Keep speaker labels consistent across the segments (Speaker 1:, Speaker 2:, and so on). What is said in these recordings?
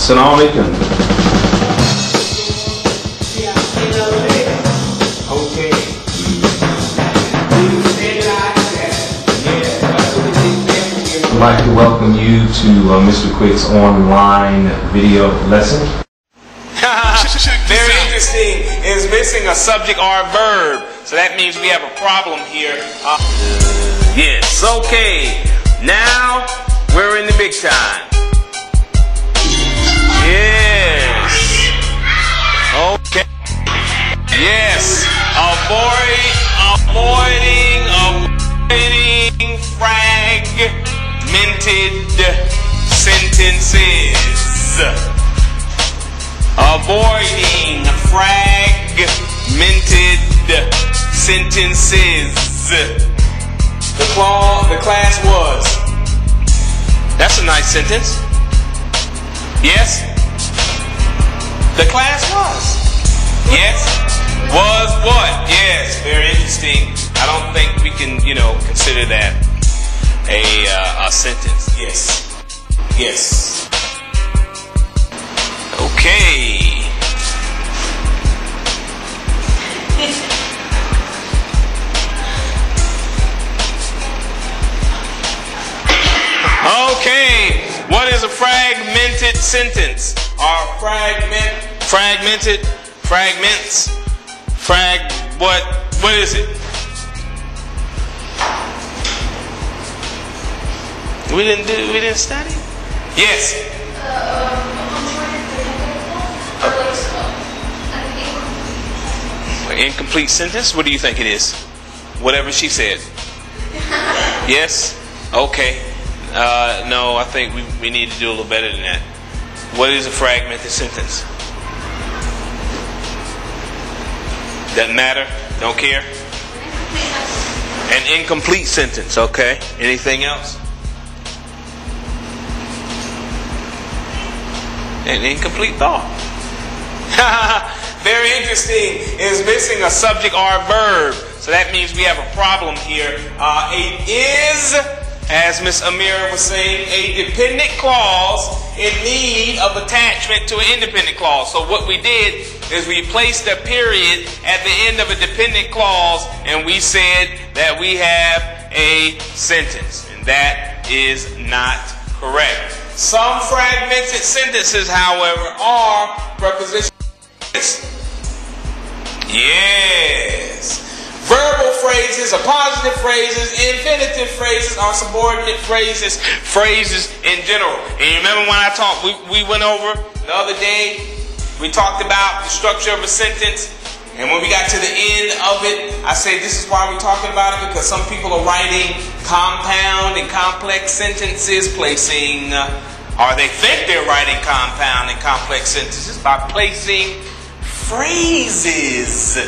Speaker 1: Assalamu alaikum. I'd like to welcome you to Mr. Quick's online video lesson.
Speaker 2: Very interesting. Is missing a subject or a verb. So that means we have a problem here. Yes, okay. Now we're in the big time. Yes. Okay. Yes. Avoiding fragmented sentences. Avoiding fragmented sentences. The class was. That's a nice sentence. Yes? The class was. Yes? Was what? Yes, very interesting. I don't think we can, consider that a sentence. Yes. Yes. Okay. Okay. What is a fragmented sentence? Or fragmented, fragments, what is it? We didn't study? Yes. Incomplete sentence? What do you think it is? Whatever she said. Yes? Okay. No, I think we need to do a little better than that. What is a fragmented sentence? Doesn't matter? Don't care? An incomplete sentence, okay. Anything else? An incomplete thought. Very interesting. Is missing a subject or a verb. So that means we have a problem here. It is, as Miss Amira was saying, a dependent clause in need of attachment to an independent clause. So what we did is we placed a period at the end of a dependent clause and we said that we have a sentence. And that is not correct. Some fragmented sentences, however, are prepositional. Yes. Verbal phrases are positive phrases. Infinitive phrases are subordinate phrases. Phrases in general. And you remember when I talked, we went over the other day, we talked about the structure of a sentence. And when we got to the end of it, I said this is why we're talking about it, because some people are writing compound and complex sentences, placing, or they think they're writing compound and complex sentences by placing phrases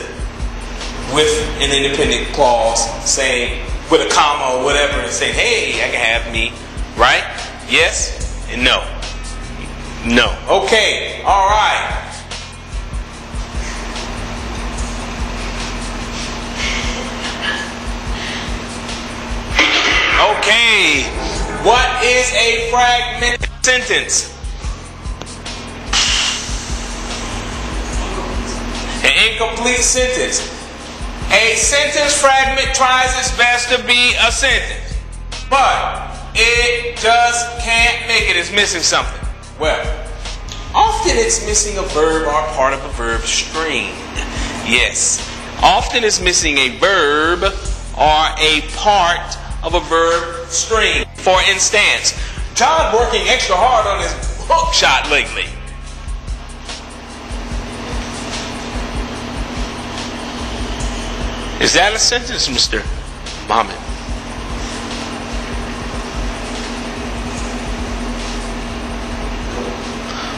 Speaker 2: with an independent clause, saying, with a comma or whatever, and saying, hey, I can have me, right? Yes and no. No. Okay, all right. Okay, what is a fragmented sentence? An incomplete sentence. A sentence fragment tries its best to be a sentence, but it just can't make it. It's missing something. Well, often it's missing a verb or part of a verb string. Yes, often it's missing a verb or a part of a verb string. For instance, John working extra hard on his hook shot lately. Is that a sentence, Mr. Mohammed?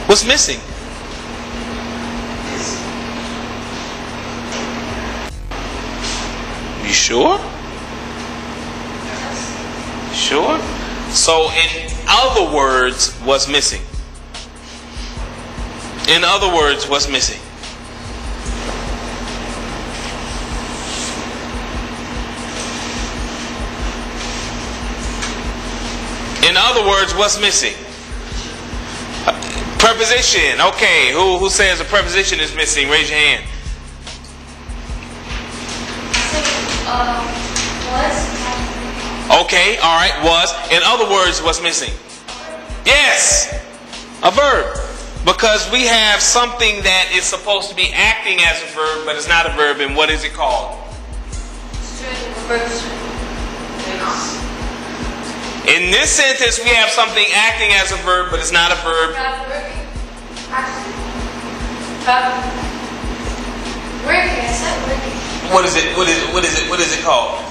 Speaker 2: What's missing? You sure? Sure? So in other words, what's missing? In other words, what's missing? In other words, what's missing? Preposition. Okay, who says a preposition is missing? Raise your hand.
Speaker 3: Was.
Speaker 2: Okay, all right, was. In other words, what's missing? Yes, a verb. Because we have something that is supposed to be acting as a verb, but it's not a verb, and what is it called? In this sentence, we have something acting as a verb, but it's not a verb. What is it? What is it called?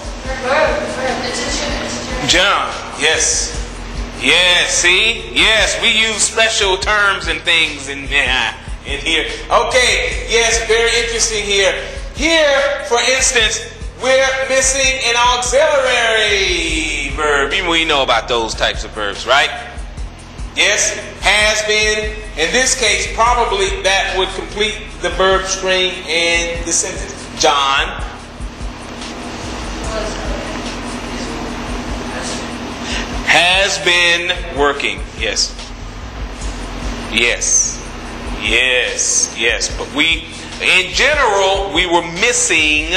Speaker 2: John. Yes. Yes. See. Yes. We use special terms and things in here. Okay. Yes. Very interesting here. Here, for instance, we're missing an auxiliary verb. We know about those types of verbs, right? Yes. Has been. In this case, probably that would complete the verb string in the sentence. John has been working. Yes. Yes. Yes. Yes. But in general, we were missing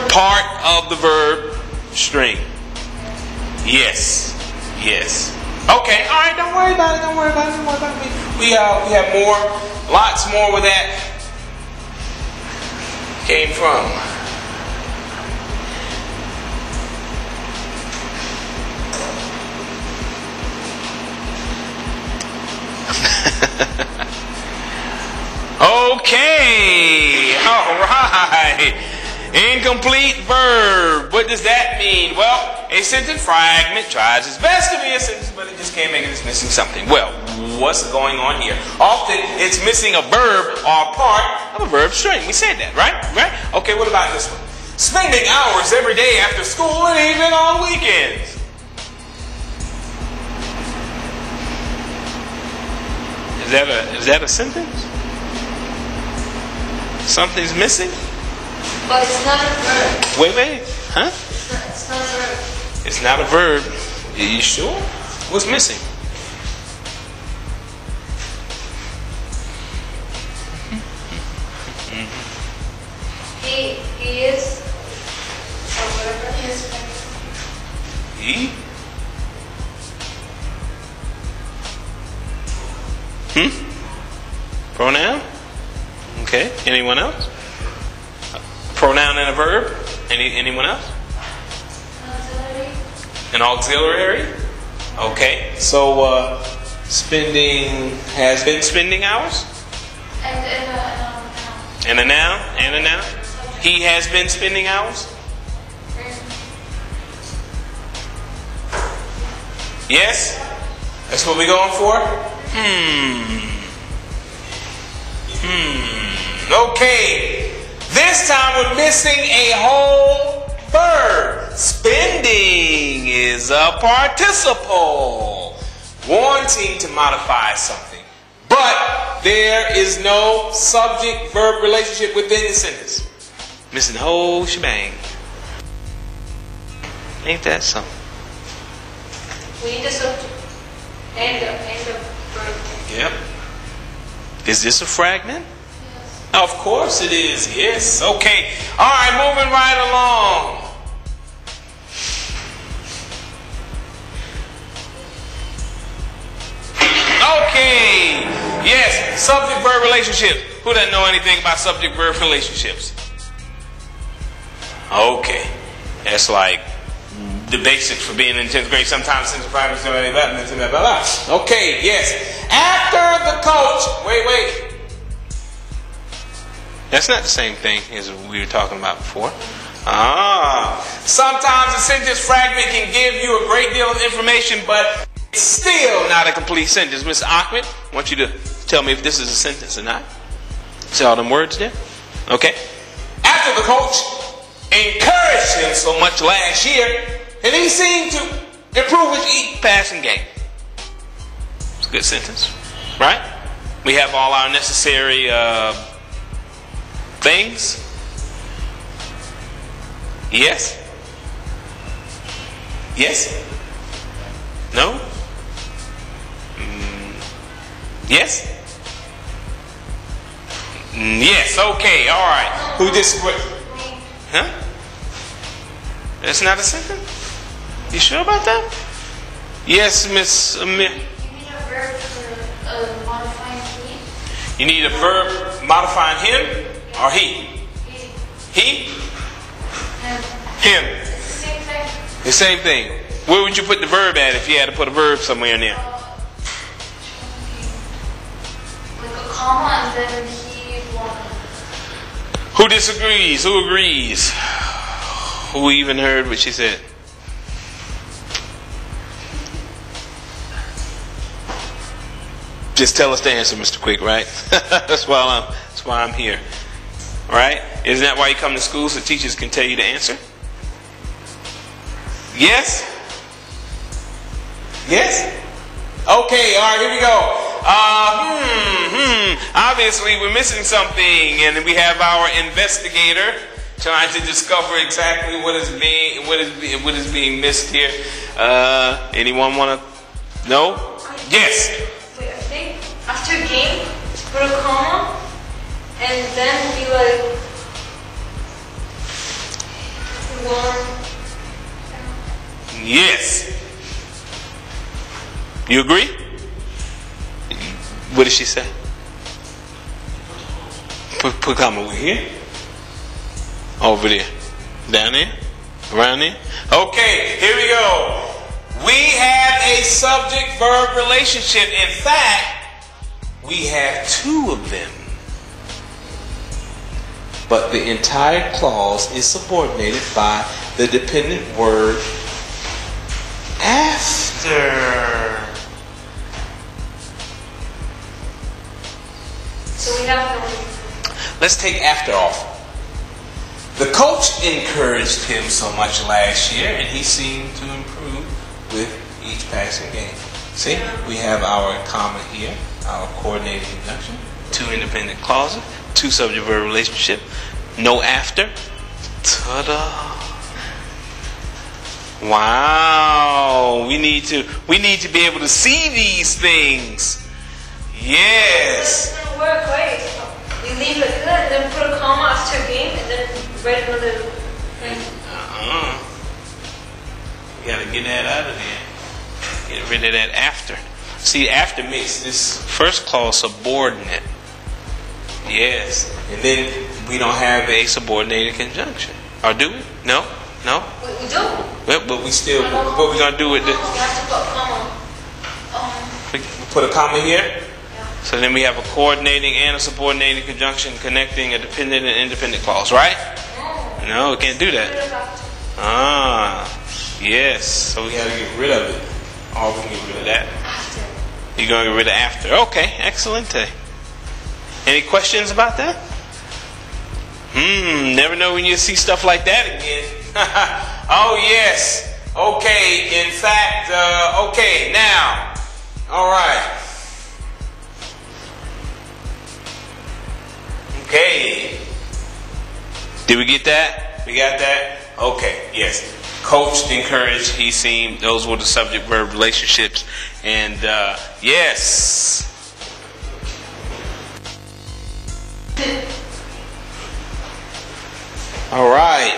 Speaker 2: part of the verb string. Yes. Yes. Okay. All right. Don't worry about it. Don't worry about it. Don't worry about it. We have more, lots more where that came from. Okay. All right. Incomplete verb. What does that mean? Well, a sentence fragment tries its best to be a sentence, but it just can't make it. It's missing something. Well, what's going on here? Often it's missing a verb or part of a verb string. We said that, right? Right? Okay, what about this one? Spending hours every day after school and even on weekends. Is that a sentence? Something's missing?
Speaker 3: But it's not a verb.
Speaker 2: Wait. Huh?
Speaker 3: It's not a verb.
Speaker 2: It's not a verb. Are you sure? What's missing?
Speaker 3: He is or whatever he is.
Speaker 2: He? Pronoun? Okay. Anyone else? Pronoun and a verb? Anyone else?
Speaker 3: Auxiliary.
Speaker 2: An auxiliary? Okay. So spending has been spending hours? And a noun. And a noun. He has been spending hours? Yes? That's what we're going for? Okay. This time we're missing a whole verb. Spending is a participle. Wanting to modify something. But there is no subject-verb relationship within the sentence. Missing the whole shebang. Ain't that something?
Speaker 3: We need a subject and a verb.
Speaker 2: Yep. Is this a fragment?
Speaker 3: Yes.
Speaker 2: Of course it is. Yes. Okay. All right. Moving right along. Okay. Yes. Subject-verb relationship. Who doesn't know anything about subject-verb relationships? Okay. That's like the basics for being in 10th grade. Sometimes sentence fragments, blah, blah, blah. Okay, yes. After the coach, wait. That's not the same thing as we were talking about before. Sometimes a sentence fragment can give you a great deal of information, but it's still not a complete sentence. Mr. Ahmed, I want you to tell me if this is a sentence or not. See all them words there? Okay. After the coach encouraged him so much last year, and he seemed to improve his passing game. It's a good sentence, right? We have all our necessary things. Yes? Yes? No? Yes? Yes, okay, all right. Who disagrees? Huh? That's not a sentence? You sure about that? Yes, Miss Amir.
Speaker 3: You need a verb for modifying he.
Speaker 2: You need a verb modifying him or he? He? Him.
Speaker 3: It's the same thing.
Speaker 2: The same thing. Where would you put the verb at if you had to put a verb somewhere in there?
Speaker 3: Like a comma and then he one.
Speaker 2: Who disagrees? Who agrees? Who even heard what she said? Just tell us the answer, Mr. Quick, right? That's why I'm here. Right? Isn't that why you come to school, so teachers can tell you the answer? Yes? Yes? Okay, all right, here we go. Obviously, we're missing something, and we have our investigator trying to discover exactly what is being missed here. Anyone want to know? Yes.
Speaker 3: Wait, I think after game, put a comma and then be like one.
Speaker 2: Yes. You agree? What did she say? Put a comma over here. Over there. Down there. Around there. Okay, here we go. We have a subject-verb relationship. In fact, we have two of them. But the entire clause is subordinated by the dependent word after.
Speaker 3: So we have no.
Speaker 2: Let's take after off. The coach encouraged him so much last year, and he seemed to improve with each passing game. See, we have our comma here, our coordinated conjunction, two independent clauses, two subject-verb relationship, no after. Ta-da! Wow! We need to be able to see these things. Yes.
Speaker 3: It's gonna work, right? You leave it good, and then put a comma after game, and then write another thing.
Speaker 2: You gotta get that out of there. Get rid of that after. See, after makes this first clause subordinate. Yes. And then we don't have a subordinated conjunction. Or do we? No? No?
Speaker 3: We do.
Speaker 2: Well, but we still, what we gonna do with this?
Speaker 3: You have to put a comma.
Speaker 2: We put a comma here?
Speaker 3: Yeah.
Speaker 2: So then we have a coordinating and a subordinated conjunction connecting a dependent and independent clause, right? No, we can't do that. Ah, yes. So we gotta get rid of it. Or we can get rid of that.
Speaker 3: After.
Speaker 2: You're gonna get rid of after. Okay, excellent. Any questions about that? Never know when you see stuff like that again. Oh yes. Okay. In fact, okay. Now, all right. Okay. Did we get that? We got that? Okay. Yes. Coached, encouraged, he seemed. Those were the subject-verb relationships. And yes. All right.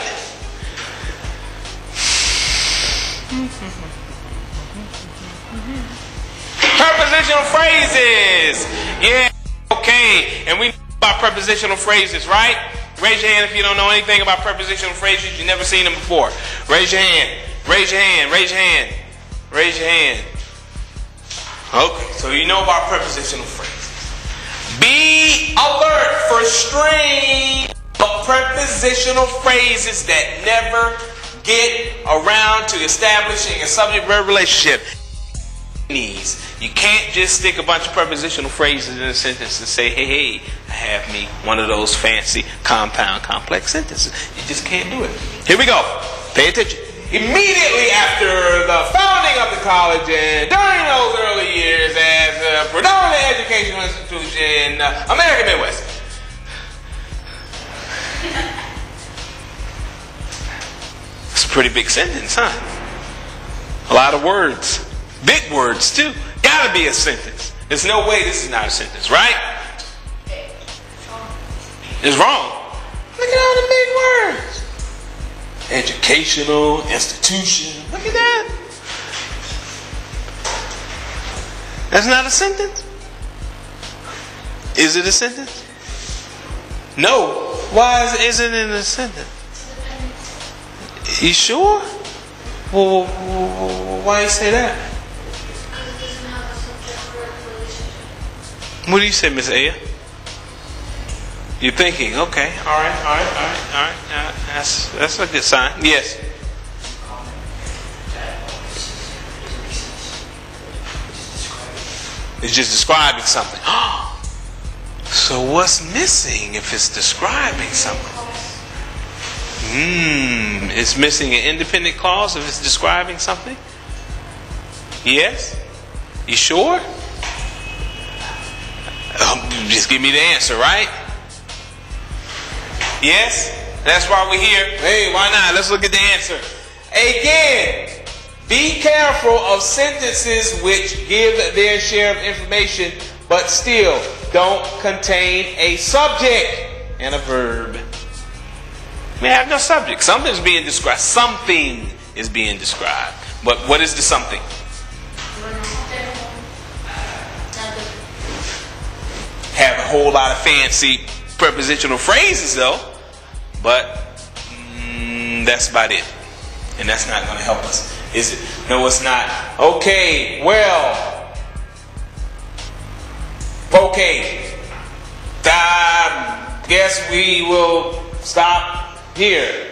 Speaker 2: Prepositional phrases. Yeah. Okay. And we know about prepositional phrases, right? Raise your hand if you don't know anything about prepositional phrases. You've never seen them before. Raise your hand. Raise your hand. Raise your hand. Raise your hand. Okay. So you know about prepositional phrases. Be alert for string of prepositional phrases that never get around to establishing a subject-verb relationship. You can't just stick a bunch of prepositional phrases in a sentence and say, hey, I have me one of those fancy compound complex sentences. You just can't do it. Here we go. Pay attention. Immediately after the founding of the college and during those early years as a predominant educational institution in American Midwest. It's a pretty big sentence, huh? A lot of words. Big words, too. Gotta be a sentence. There's no way this is not a sentence, right? It's wrong. Look at all the big words. Educational, institution. Look at that. That's not a sentence? Is it a sentence? No. Why isn't it a sentence? You sure? Well, why you say that? What do you say, Miss Aya? You're thinking, okay, all right. That's a good sign. Yes. It's just describing something. So what's missing if it's describing something? It's missing an independent clause if it's describing something? Yes? You sure? Just give me the answer, right? Yes? That's why we're here. Hey, why not? Let's look at the answer. Again, be careful of sentences which give their share of information but still don't contain a subject and a verb. We have no subject. Something's being described. Something is being described. But what is the something? Have a whole lot of fancy prepositional phrases though, but that's about it. And that's not going to help us, is it? No, it's not. Okay, well, okay, guess we will stop here.